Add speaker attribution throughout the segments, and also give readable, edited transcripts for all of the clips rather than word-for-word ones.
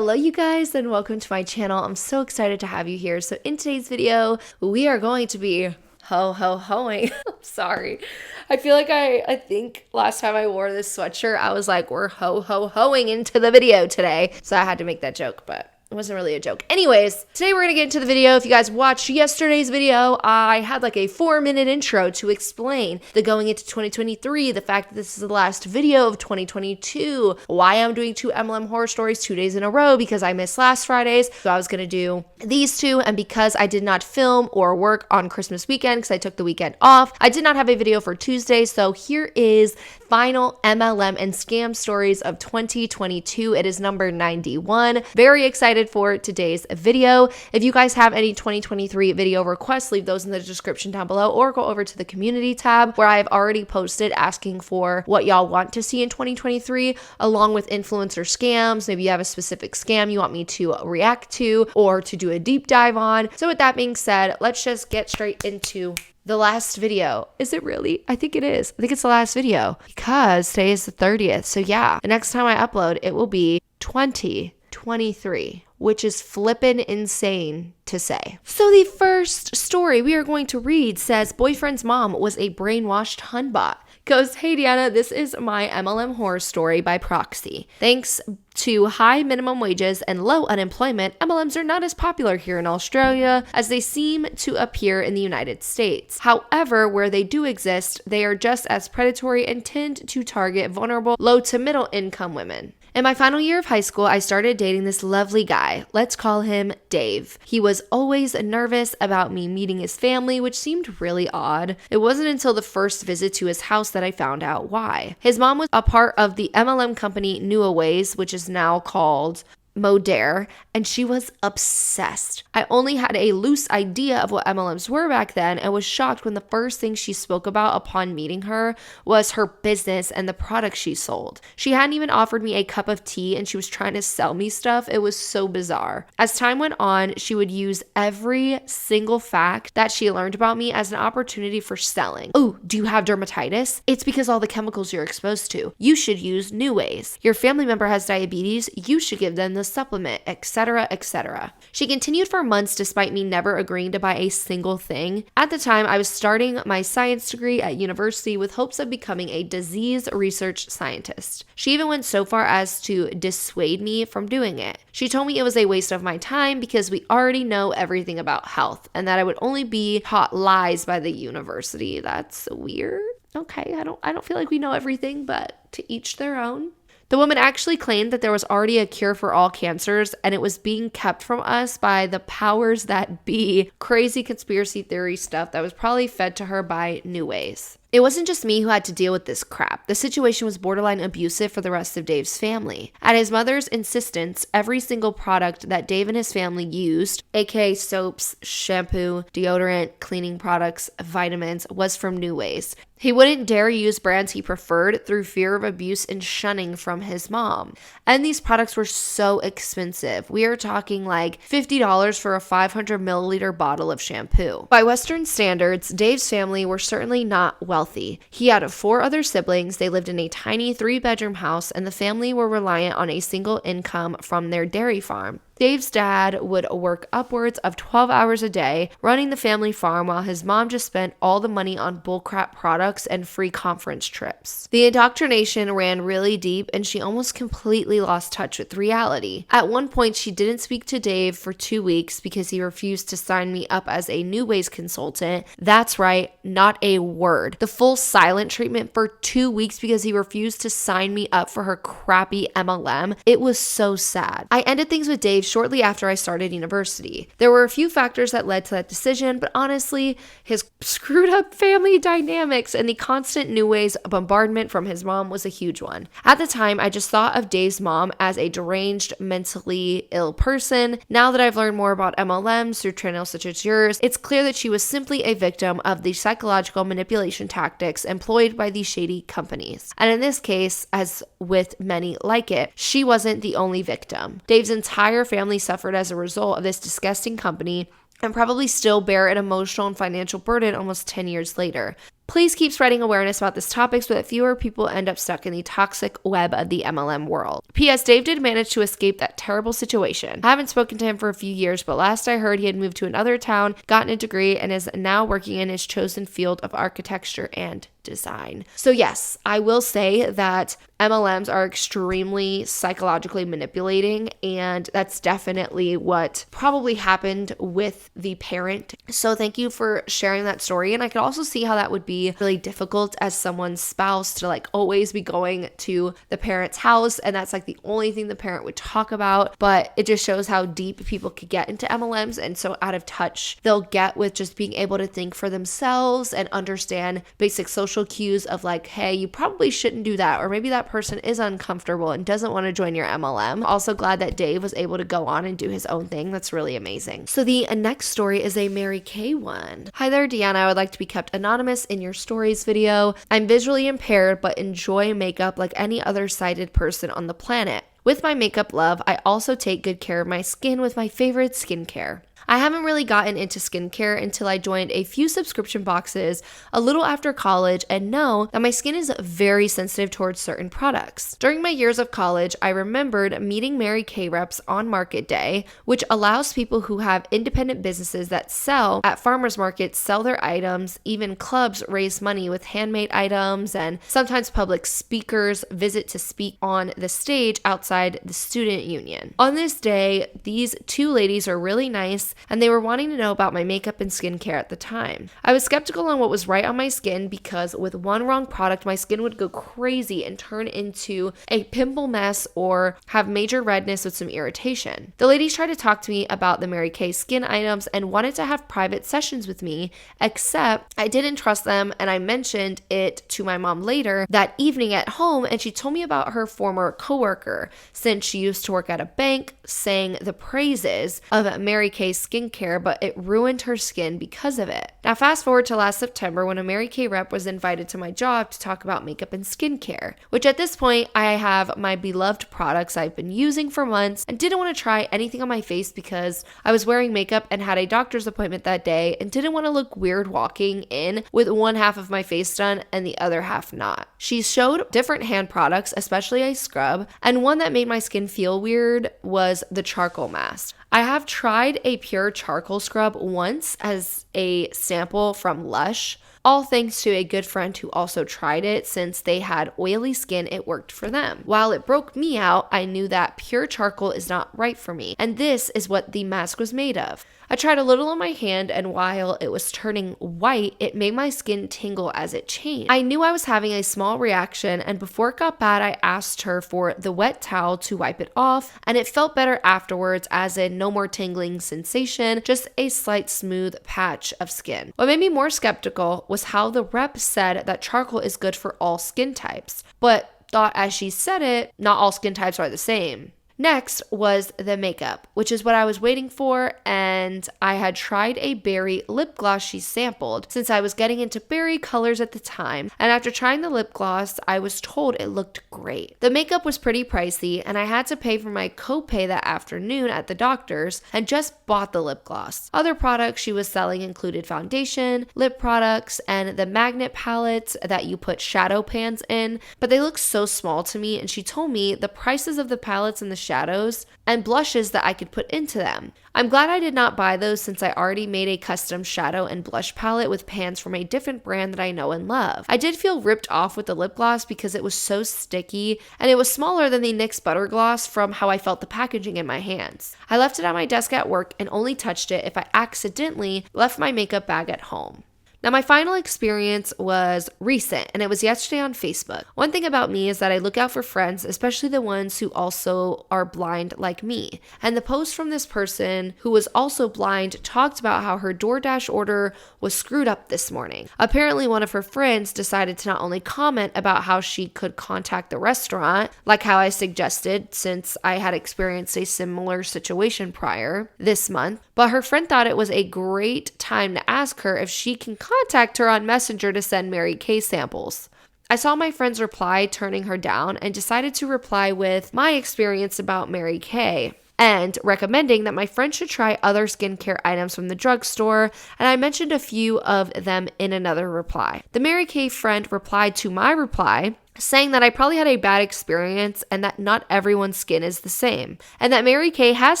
Speaker 1: Hello you guys and welcome to my channel. I'm so excited to have you here. So in today's video, we are going to be hoing. I'm sorry. I feel like I think last time I wore this sweatshirt, I was like, we're hoing into the video today. So I had to make that joke, but it wasn't really a joke. Anyways, today we're going to get into the video. If you guys watched yesterday's video, I had like a 4-minute intro to explain the going into 2023, the fact that this is the last video of 2022, why I'm doing 2 MLM horror stories 2 days in a row because I missed last Friday's. So I was going to do these 2, and because I did not film or work on Christmas weekend because I took the weekend off, I did not have a video for Tuesday. So here is final MLM and scam stories of 2022. It is number 91. Very excited for today's video. If you guys have any 2023 video requests, leave those in the description down below or go over to the community tab where I've already posted asking for what y'all want to see in 2023 along with influencer scams. Maybe you have a specific scam you want me to react to or to do a deep dive on. So with that being said, let's just get straight into the last video. Is it really? I think it is. I think it's the last video because today is the 30th. So yeah, the next time I upload, it will be 2023, which is flippin' insane to say. So the first story we are going to read says, boyfriend's mom was a brainwashed hunbot. Goes, hey Deanna, this is my MLM horror story by proxy. Thanks to high minimum wages and low unemployment, MLMs are not as popular here in Australia as they seem to appear in the United States. However, where they do exist, they are just as predatory and tend to target vulnerable low to middle income women. In my final year of high school, I started dating this lovely guy. Let's call him Dave. He was always nervous about me meeting his family, which seemed really odd. It wasn't until the first visit to his house that I found out why. His mom was a part of the MLM company Newaways, which is now called Modere, and she was obsessed. I only had a loose idea of what MLMs were back then and was shocked when the first thing she spoke about upon meeting her was her business and the products she sold. She hadn't even offered me a cup of tea and she was trying to sell me stuff. It was so bizarre. As time went on, she would use every single fact that she learned about me as an opportunity for selling. Oh, do you have dermatitis? It's because all the chemicals you're exposed to. You should use Neways. Your family member has diabetes. You should give them the supplement, etc., etc. She continued for months despite me never agreeing to buy a single thing. At the time, I was starting my science degree at university with hopes of becoming a disease research scientist. She even went so far as to dissuade me from doing it. She told me it was a waste of my time because we already know everything about health and that I would only be taught lies by the university. That's weird. Okay, I don't feel like we know everything, but to each their own. The woman actually claimed that there was already a cure for all cancers and it was being kept from us by the powers that be. Crazy conspiracy theory stuff that was probably fed to her by Neways. It wasn't just me who had to deal with this crap. The situation was borderline abusive for the rest of Dave's family. At his mother's insistence, every single product that Dave and his family used, aka soaps, shampoo, deodorant, cleaning products, vitamins, was from Neways. He wouldn't dare use brands he preferred through fear of abuse and shunning from his mom. And these products were so expensive. We are talking like $50 for a 500 milliliter bottle of shampoo. By Western standards, Dave's family were certainly not wealthy. He had 4 other siblings. They lived in a tiny 3-bedroom house, and the family were reliant on a single income from their dairy farm. Dave's dad would work upwards of 12 hours a day running the family farm while his mom just spent all the money on bullcrap products and free conference trips. The indoctrination ran really deep and she almost completely lost touch with reality. At one point, she didn't speak to Dave for 2 weeks because he refused to sign me up as a Neways consultant. That's right, not a word. The full silent treatment for 2 weeks because he refused to sign me up for her crappy MLM. It was so sad. I ended things with Dave shortly after I started university. There were a few factors that led to that decision, but honestly, his screwed up family dynamics and the constant Neways bombardment from his mom was a huge one. At the time, I just thought of Dave's mom as a deranged, mentally ill person. Now that I've learned more about MLMs through channels such as yours, it's clear that she was simply a victim of the psychological manipulation tactics employed by these shady companies. And in this case, as with many like it, she wasn't the only victim. Dave's entire family suffered as a result of this disgusting company and probably still bear an emotional and financial burden almost 10 years later. Please keep spreading awareness about this topic so that fewer people end up stuck in the toxic web of the MLM world. P.S. Dave did manage to escape that terrible situation. I haven't spoken to him for a few years, but last I heard he had moved to another town, gotten a degree, and is now working in his chosen field of architecture and design. So yes, I will say that MLMs are extremely psychologically manipulating, and that's definitely what probably happened with the parent. So thank you for sharing that story. And I could also see how that would be really difficult as someone's spouse to like always be going to the parent's house, and that's like the only thing the parent would talk about. But it just shows how deep people could get into MLMs and so out of touch they'll get with just being able to think for themselves and understand basic social cues of like, hey, you probably shouldn't do that, or maybe that person is uncomfortable and doesn't want to join your MLM. Also glad that Dave was able to go on and do his own thing. That's really amazing. So the next story is a Mary Kay one. Hi there, Deanna. I would like to be kept anonymous in your stories video. I'm visually impaired but enjoy makeup like any other sighted person on the planet. With my makeup love, I also take good care of my skin with my favorite skincare. I haven't really gotten into skincare until I joined a few subscription boxes a little after college and know that my skin is very sensitive towards certain products. During my years of college, I remembered meeting Mary Kay reps on Market Day, which allows people who have independent businesses that sell at farmers markets sell their items. Even clubs raise money with handmade items, and sometimes public speakers visit to speak on the stage outside the student union. On this day, these two ladies are really nice, and they were wanting to know about my makeup and skincare at the time. I was skeptical on what was right on my skin because with one wrong product, my skin would go crazy and turn into a pimple mess or have major redness with some irritation. The ladies tried to talk to me about the Mary Kay skin items and wanted to have private sessions with me, except I didn't trust them, and I mentioned it to my mom later that evening at home, and she told me about her former coworker, since she used to work at a bank, saying the praises of Mary Kay skincare, but it ruined her skin because of it. Now fast forward to last September when a Mary Kay rep was invited to my job to talk about makeup and skincare, which at this point I have my beloved products I've been using for months and didn't want to try anything on my face because I was wearing makeup and had a doctor's appointment that day and didn't want to look weird walking in with one half of my face done and the other half not. She showed different hand products, especially a scrub, and one that made my skin feel weird was the charcoal mask. I have tried a pure charcoal scrub once as a sample from Lush, all thanks to a good friend who also tried it. Since they had oily skin, it worked for them. While it broke me out, I knew that pure charcoal is not right for me, and this is what the mask was made of. I tried a little on my hand, and while it was turning white, it made my skin tingle as it changed. I knew I was having a small reaction, and before it got bad, I asked her for the wet towel to wipe it off, and it felt better afterwards, as in no more tingling sensation, just a slight smooth patch of skin. What made me more skeptical was how the rep said that charcoal is good for all skin types, but thought as she said it, not all skin types are the same. Next was the makeup, which is what I was waiting for, and I had tried a berry lip gloss she sampled since I was getting into berry colors at the time, and after trying the lip gloss, I was told it looked great. The makeup was pretty pricey, and I had to pay for my copay that afternoon at the doctor's and just bought the lip gloss. Other products she was selling included foundation, lip products, and the magnet palettes that you put shadow pans in, but they looked so small to me, and she told me the prices of the palettes and the shadows and blushes that I could put into them. I'm glad I did not buy those since I already made a custom shadow and blush palette with pans from a different brand that I know and love. I did feel ripped off with the lip gloss because it was so sticky and it was smaller than the NYX Butter Gloss from how I felt the packaging in my hands. I left it at my desk at work and only touched it if I accidentally left my makeup bag at home. Now, my final experience was recent, and it was yesterday on Facebook. One thing about me is that I look out for friends, especially the ones who also are blind like me. And the post from this person who was also blind talked about how her DoorDash order was screwed up this morning. Apparently, one of her friends decided to not only comment about how she could contact the restaurant, like how I suggested since I had experienced a similar situation prior this month, but her friend thought it was a great time to ask her if she can contact her on Messenger to send Mary Kay samples. I saw my friend's reply turning her down and decided to reply with my experience about Mary Kay. and recommending that my friend should try other skincare items from the drugstore, and I mentioned a few of them in another reply. The Mary Kay friend replied to my reply, saying that I probably had a bad experience and that not everyone's skin is the same, and that Mary Kay has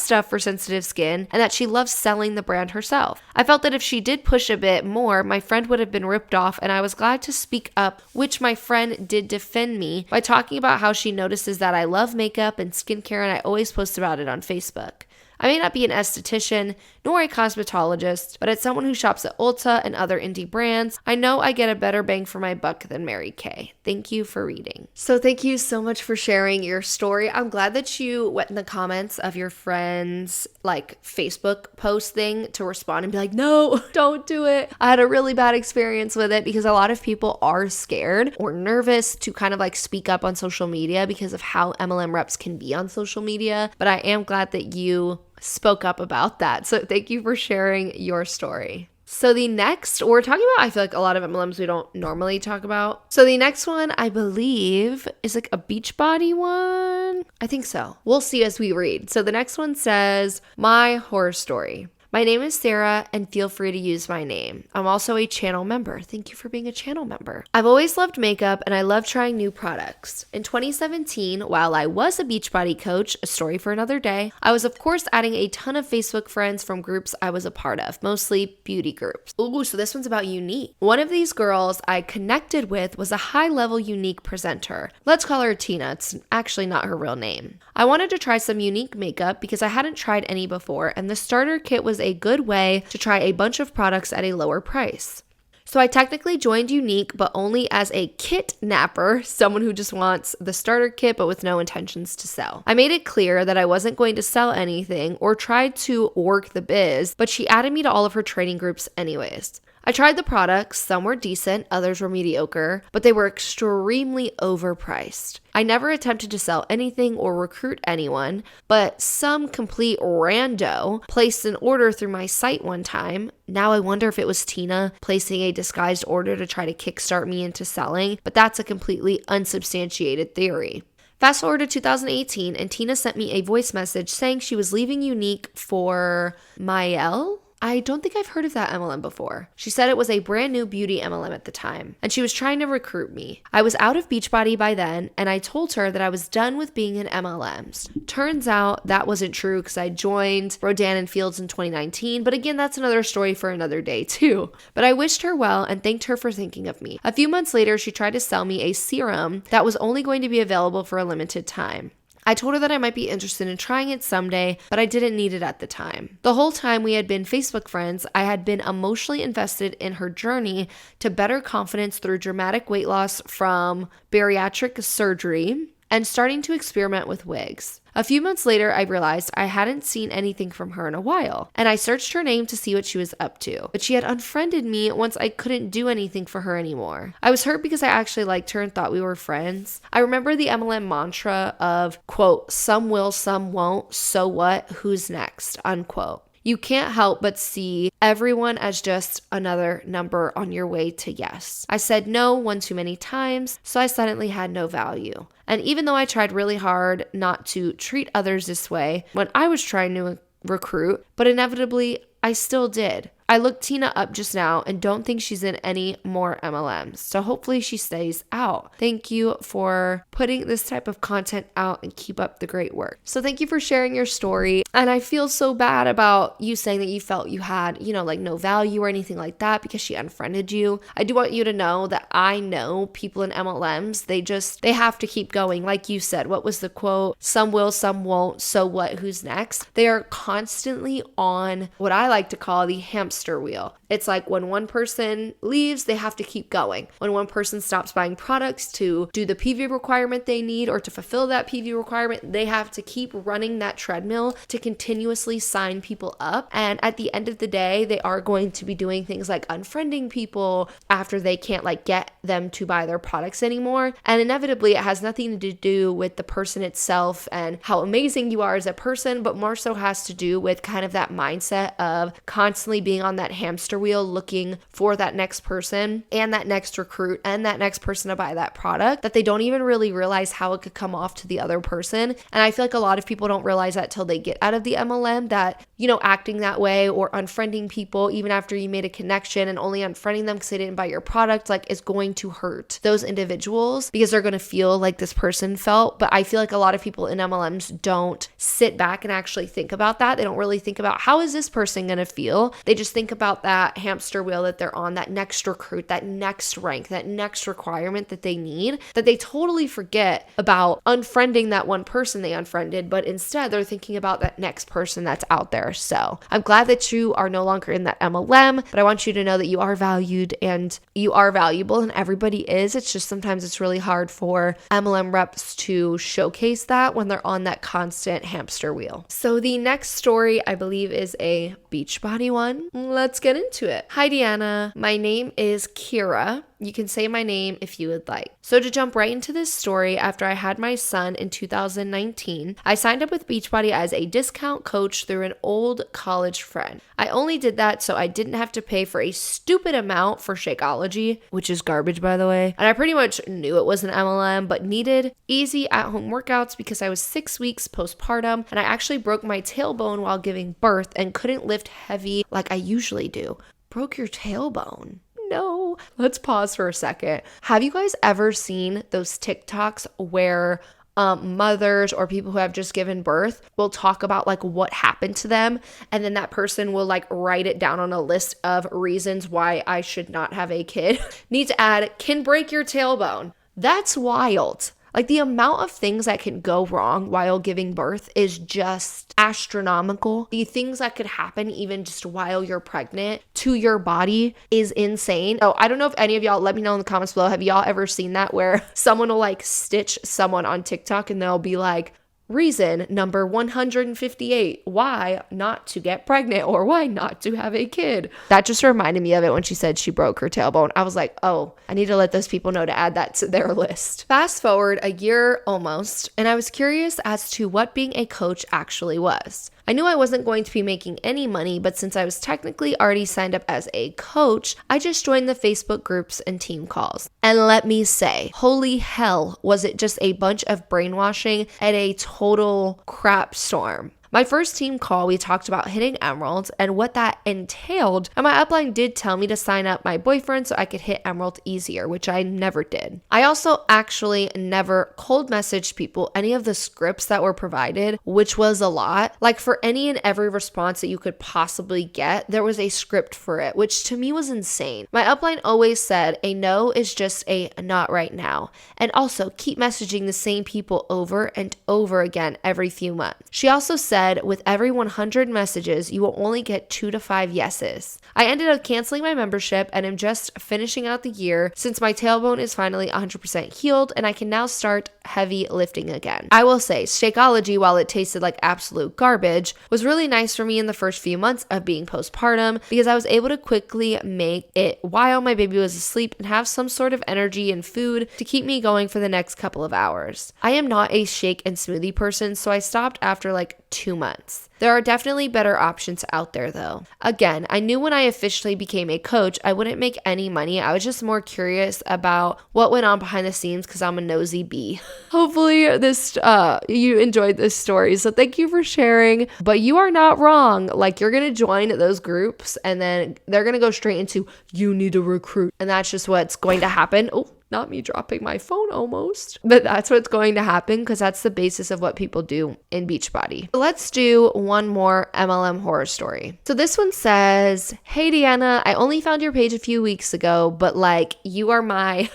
Speaker 1: stuff for sensitive skin and that she loves selling the brand herself. I felt that if she did push a bit more, my friend would have been ripped off, and I was glad to speak up, which my friend did defend me by talking about how she notices that I love makeup and skincare and I always post about it on Facebook. I may not be an esthetician nor a cosmetologist, but as someone who shops at Ulta and other indie brands, I know I get a better bang for my buck than Mary Kay. Thank you for reading. So thank you so much for sharing your story. I'm glad that you went in the comments of your friend's Facebook post thing to respond and be like, no, don't do it. I had a really bad experience with it, because a lot of people are scared or nervous to kind of speak up on social media because of how MLM reps can be on social media. But I am glad that you spoke up about that. So thank you for sharing your story. So the next, we're talking about, I feel like a lot of MLMs we don't normally talk about. So the next one, I believe, is a Beachbody one. I think so. We'll see as we read. So the next one says, my horror story. My name is Sarah, and feel free to use my name. I'm also a channel member. Thank you for being a channel member. I've always loved makeup, and I love trying new products. In 2017, while I was a Beachbody coach, a story for another day, I was of course adding a ton of Facebook friends from groups I was a part of, mostly beauty groups. Ooh, so this one's about Unique. One of these girls I connected with was a high-level Unique presenter. Let's call her Tina. It's actually not her real name. I wanted to try some Unique makeup because I hadn't tried any before, and the starter kit was a good way to try a bunch of products at a lower price. So I technically joined Unique, but only as a kit napper, someone who just wants the starter kit but with no intentions to sell. I made it clear that I wasn't going to sell anything or try to work the biz, but she added me to all of her training groups anyways. I tried the products, some were decent, others were mediocre, but they were extremely overpriced. I never attempted to sell anything or recruit anyone, but some complete rando placed an order through my site one time. Now I wonder if it was Tina placing a disguised order to try to kickstart me into selling, but that's a completely unsubstantiated theory. Fast forward to 2018, and Tina sent me a voice message saying she was leaving Unique for Mael. I don't think I've heard of that MLM before. She said it was a brand new beauty MLM at the time, and she was trying to recruit me. I was out of Beachbody by then, and I told her that I was done with being in MLMs. Turns out that wasn't true because I joined Rodan and Fields in 2019, but again, that's another story for another day too. But I wished her well and thanked her for thinking of me. A few months later, she tried to sell me a serum that was only going to be available for a limited time. I told her that I might be interested in trying it someday, but I didn't need it at the time. The whole time we had been Facebook friends, I had been emotionally invested in her journey to better confidence through dramatic weight loss from bariatric surgery and starting to experiment with wigs. A few months later, I realized I hadn't seen anything from her in a while, and I searched her name to see what she was up to, but she had unfriended me once I couldn't do anything for her anymore. I was hurt because I actually liked her and thought we were friends. I remember the MLM mantra of, quote, some will, some won't, so what, who's next, unquote. You can't help but see everyone as just another number on your way to yes. I said no one too many times, so I suddenly had no value. And even though I tried really hard not to treat others this way when I was trying to recruit, but inevitably I still did. I looked Tina up just now and don't think she's in any more MLMs, so hopefully she stays out. Thank you for putting this type of content out and keep up the great work. So thank you for sharing your story, and I feel so bad about you saying that you felt you had, no value or anything like that because she unfriended you. I do want you to know that I know people in MLMs, they have to keep going. Like you said, what was the quote? Some will, some won't, so what, who's next? They are constantly on what I like to call the hamster wheel. It's like when one person leaves, they have to keep going. When one person stops buying products to do the PV requirement they need or to fulfill that PV requirement, they have to keep running that treadmill to continuously sign people up. And at the end of the day, they are going to be doing things like unfriending people after they can't get them to buy their products anymore. And inevitably, it has nothing to do with the person itself and how amazing you are as a person, but more so has to do with kind of that mindset of constantly being on on that hamster wheel looking for that next person and that next recruit and that next person to buy that product, that they don't even really realize how it could come off to the other person. And I feel like a lot of people don't realize that till they get out of the MLM, that, acting that way or unfriending people even after you made a connection and only unfriending them because they didn't buy your product, like, is going to hurt those individuals because they're going to feel like this person felt. But I feel like a lot of people in MLMs don't sit back and actually think about that. They don't really think about how is this person going to feel. They just think about that hamster wheel that they're on, that next recruit, that next rank, that next requirement that they need, that they totally forget about unfriending that one person they unfriended, but instead they're thinking about that next person that's out there. So I'm glad that you are no longer in that MLM, but I want you to know that you are valued and you are valuable, and everybody is. It's just sometimes it's really hard for MLM reps to showcase that when they're on that constant hamster wheel. So the next story, I believe, is a Beachbody one. Let's get into it. Hi, Deanna. My name is Kira. You can say my name if you would like. So to jump right into this story, after I had my son in 2019, I signed up with Beachbody as a discount coach through an old college friend. I only did that so I didn't have to pay for a stupid amount for Shakeology, which is garbage, by the way. And I pretty much knew it was an MLM, but needed easy at-home workouts because I was 6 weeks postpartum and I actually broke my tailbone while giving birth and couldn't lift heavy like I usually do. Broke your tailbone? No. Let's pause for a second. Have you guys ever seen those TikToks where mothers or people who have just given birth will talk about like what happened to them, and then that person will like write it down on a list of reasons why I should not have a kid? Need to add, can break your tailbone. That's wild. Like, the amount of things that can go wrong while giving birth is just astronomical. The things that could happen even just while you're pregnant to your body is insane. Oh, I don't know if any of y'all, let me know in the comments below, have y'all ever seen that where someone will like stitch someone on TikTok and they'll be like, reason number 158, why not to get pregnant or why not to have a kid. That just reminded me of it when she said she broke her tailbone. I was like, oh, I need to let those people know to add that to their list. Fast forward a year almost, and I was curious as to what being a coach actually was. I knew I wasn't going to be making any money, but since I was technically already signed up as a coach, I just joined the Facebook groups and team calls. And let me say, holy hell, was it just a bunch of brainwashing and a total crap storm. My first team call, we talked about hitting emeralds and what that entailed, and my upline did tell me to sign up my boyfriend so I could hit emerald easier, which I never did. I also actually never cold messaged people any of the scripts that were provided, which was a lot. Like, for any and every response that you could possibly get, there was a script for it, which to me was insane. My upline always said a no is just a not right now, and also keep messaging the same people over and over again every few months. She also said, with every 100 messages, you will only get 2 to 5 yeses. I ended up canceling my membership and am just finishing out the year since my tailbone is finally 100% healed and I can now start heavy lifting again. I will say, Shakeology, while it tasted like absolute garbage, was really nice for me in the first few months of being postpartum because I was able to quickly make it while my baby was asleep and have some sort of energy and food to keep me going for the next couple of hours. I am not a shake and smoothie person, so I stopped after like 2 months. There are definitely better options out there though. Again, I knew when I officially became a coach, I wouldn't make any money. I was just more curious about what went on behind the scenes because I'm a nosy bee. Hopefully you enjoyed this story. So thank you for sharing, but you are not wrong. Like, you're going to join those groups and then they're going to go straight into you need to recruit. And that's just what's going to happen. Oh, not me dropping my phone almost. But that's what's going to happen because that's the basis of what people do in Beachbody. Let's do one more MLM horror story. So this one says, hey Deanna, I only found your page a few weeks ago, but like you are my,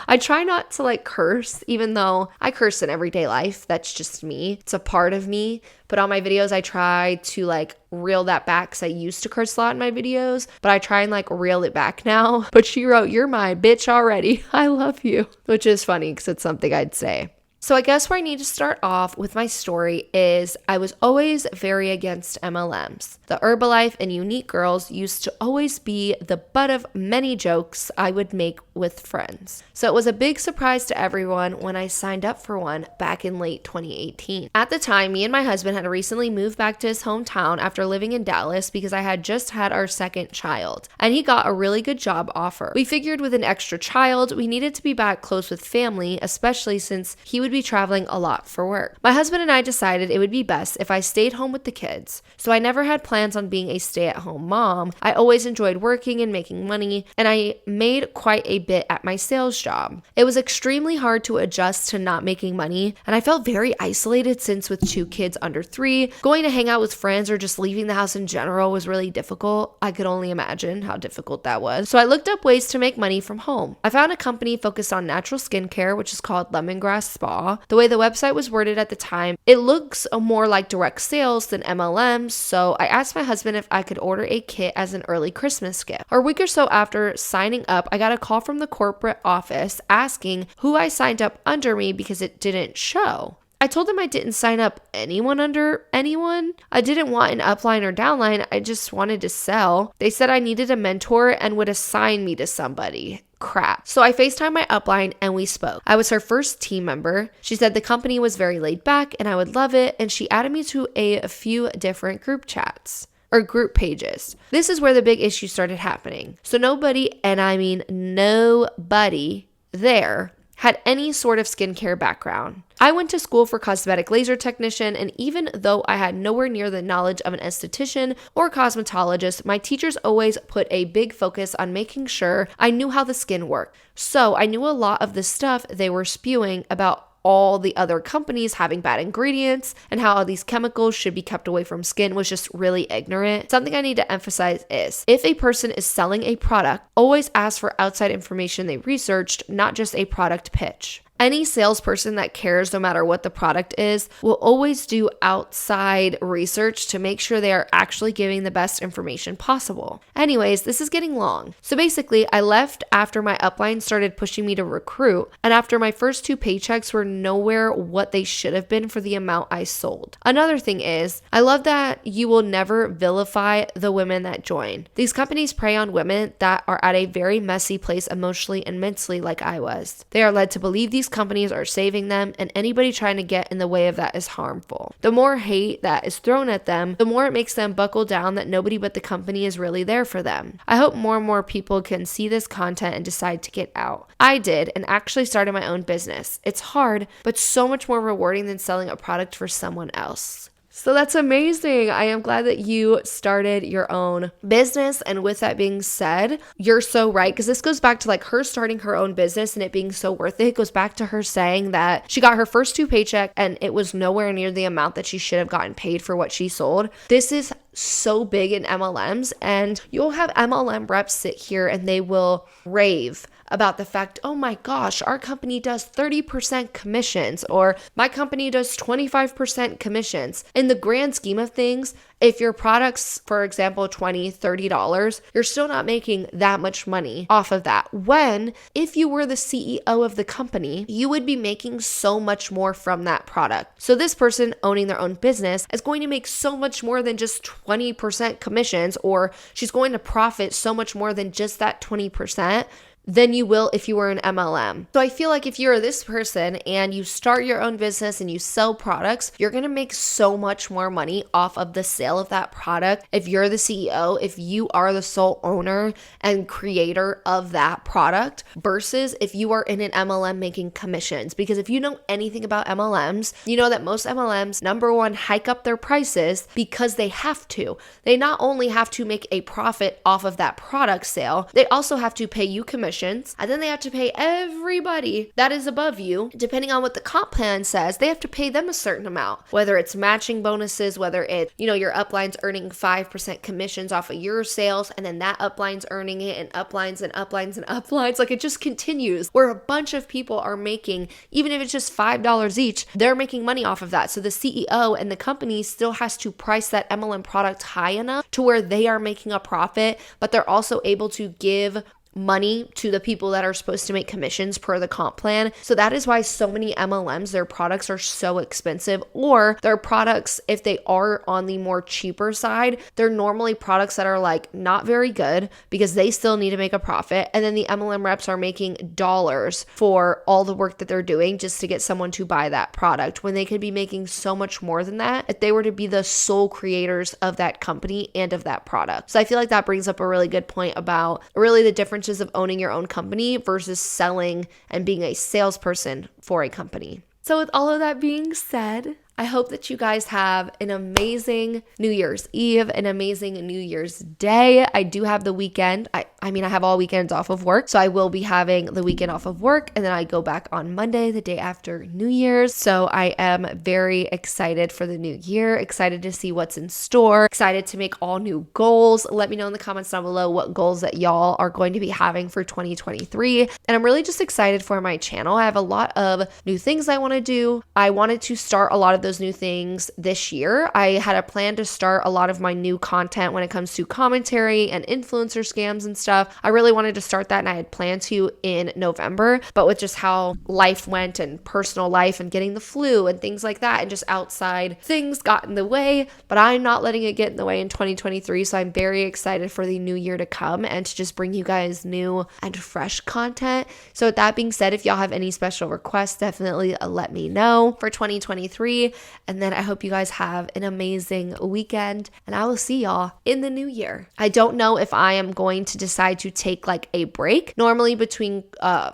Speaker 1: I try not to like curse, even though I curse in everyday life. That's just me. It's a part of me. But on my videos, I try to like reel that back because I used to curse a lot in my videos, but I try and like reel it back now. But she wrote, you're my bitch already. I love you, which is funny because it's something I'd say. So I guess where I need to start off with my story is I was always very against MLMs. The Herbalife and Unique girls used to always be the butt of many jokes I would make with friends. So it was a big surprise to everyone when I signed up for one back in late 2018. At the time, me and my husband had recently moved back to his hometown after living in Dallas because I had just had our second child, and he got a really good job offer. We figured with an extra child, we needed to be back close with family, especially since he would be traveling a lot for work. My husband and I decided it would be best if I stayed home with the kids. So I never had plans on being a stay-at-home mom. I always enjoyed working and making money, and I made quite a bit at my sales job. It was extremely hard to adjust to not making money, and I felt very isolated since with 2 kids under 3, going to hang out with friends or just leaving the house in general was really difficult. I could only imagine how difficult that was. So I looked up ways to make money from home. I found a company focused on natural skincare, which is called Lemongrass Spa. The way the website was worded at the time, it looks more like direct sales than MLMs, so I asked my husband if I could order a kit as an early Christmas gift. A week or so after signing up, I got a call from the corporate office asking who I signed up under me because it didn't show. I told them I didn't sign up anyone under anyone. I didn't want an upline or downline. I just wanted to sell. They said I needed a mentor and would assign me to somebody. Crap. So I FaceTimed my upline and we spoke. I was her first team member. She said the company was very laid back and I would love it, and she added me to a few different group chats or group pages. This is where the big issue started happening. So nobody, and I mean nobody there, had any sort of skincare background. I went to school for cosmetic laser technician, and even though I had nowhere near the knowledge of an esthetician or cosmetologist, my teachers always put a big focus on making sure I knew how the skin worked. So I knew a lot of the stuff they were spewing about all the other companies having bad ingredients and how all these chemicals should be kept away from skin was just really ignorant. Something I need to emphasize is if a person is selling a product, always ask for outside information they researched, not just a product pitch. Any salesperson that cares, no matter what the product is, will always do outside research to make sure they are actually giving the best information possible. Anyways, this is getting long. So basically, I left after my upline started pushing me to recruit, and after my first 2 paychecks were nowhere what they should have been for the amount I sold. Another thing is, I love that you will never vilify the women that join. These companies prey on women that are at a very messy place emotionally and mentally, like I was. They are led to believe these companies are saving them, and anybody trying to get in the way of that is harmful. The more hate that is thrown at them, the more it makes them buckle down that nobody but the company is really there for them. I hope more and more people can see this content and decide to get out. I did, and actually started my own business. It's hard, but so much more rewarding than selling a product for someone else. So that's amazing. I am glad that you started your own business. And with that being said, you're so right, because this goes back to like her starting her own business and it being so worth it. It goes back to her saying that she got her first 2 paychecks and it was nowhere near the amount that she should have gotten paid for what she sold. This is so big in MLMs, and you'll have MLM reps sit here and they will rave about the fact, oh my gosh, our company does 30% commissions, or my company does 25% commissions. In the grand scheme of things, if your product's, for example, $20, $30, you're still not making that much money off of that. When, if you were the CEO of the company, you would be making so much more from that product. So this person owning their own business is going to make so much more than just 20% commissions, or she's going to profit so much more than just that 20% than you will if you were an MLM. So I feel like if you're this person and you start your own business and you sell products, you're gonna make so much more money off of the sale of that product. If you're the CEO, if you are the sole owner and creator of that product, versus if you are in an MLM making commissions. Because if you know anything about MLMs, you know that most MLMs, number one, hike up their prices because they have to. They not only have to make a profit off of that product sale, they also have to pay you commission, and then they have to pay everybody that is above you, depending on what the comp plan says. They have to pay them a certain amount, whether it's matching bonuses, whether it's, your upline's earning 5% commissions off of your sales, and then that upline's earning it, and uplines and uplines and uplines. Like, it just continues, where a bunch of people are making, even if it's just $5 each, they're making money off of that. So the CEO and the company still has to price that MLM product high enough to where they are making a profit, but they're also able to give money to the people that are supposed to make commissions per the comp plan. So that is why so many MLMs, their products are so expensive, or their products, if they are on the more cheaper side, they're normally products that are like not very good because they still need to make a profit. And then the MLM reps are making dollars for all the work that they're doing just to get someone to buy that product, when they could be making so much more than that if they were to be the sole creators of that company and of that product. So I feel like that brings up a really good point about really the differences of owning your own company versus selling and being a salesperson for a company. So with all of that being said, I hope that you guys have an amazing New Year's Eve, an amazing New Year's Day. I do have the weekend. I mean, I have all weekends off of work, so I will be having the weekend off of work, and then I go back on Monday, the day after New Year's. So I am very excited for the new year, excited to see what's in store, excited to make all new goals. Let me know in the comments down below what goals that y'all are going to be having for 2023. And I'm really just excited for my channel. I have a lot of new things I want to do. I wanted to start a lot of those new things this year. I had a plan to start a lot of my new content when it comes to commentary and influencer scams and stuff. I really wanted to start that, and I had planned to in November, but with just how life went and personal life and getting the flu and things like that and just outside things got in the way, but I'm not letting it get in the way in 2023. So I'm very excited for the new year to come and to just bring you guys new and fresh content. So with that being said, if y'all have any special requests, definitely let me know for 2023. And then I hope you guys have an amazing weekend, and I will see y'all in the new year. I don't know if I am going to decide to take like a break. Normally between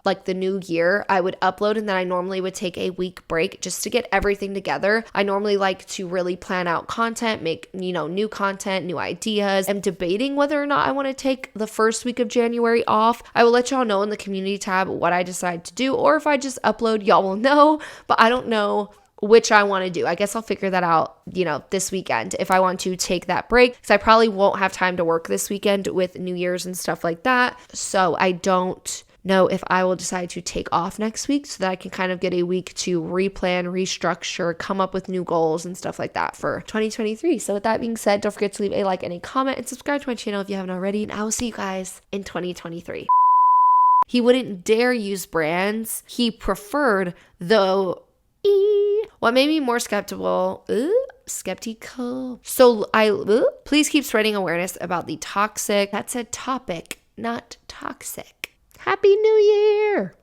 Speaker 1: like the new year, I would upload, and then I normally would take a week break just to get everything together. I normally like to really plan out content, make, new content, new ideas. I'm debating whether or not I want to take the first week of January off. I will let y'all know in the community tab what I decide to do, or if I just upload, y'all will know, but I don't know which I want to do. I guess I'll figure that out, this weekend, if I want to take that break, because I probably won't have time to work this weekend with New Year's and stuff like that. So I don't know if I will decide to take off next week so that I can kind of get a week to replan, restructure, come up with new goals and stuff like that for 2023. So with that being said, don't forget to leave a like and a comment and subscribe to my channel if you haven't already, and I will see you guys in 2023. He wouldn't dare use brands. He preferred, though, what made me more skeptical. So please keep spreading awareness about the toxic. That's a topic, not toxic. Happy New Year.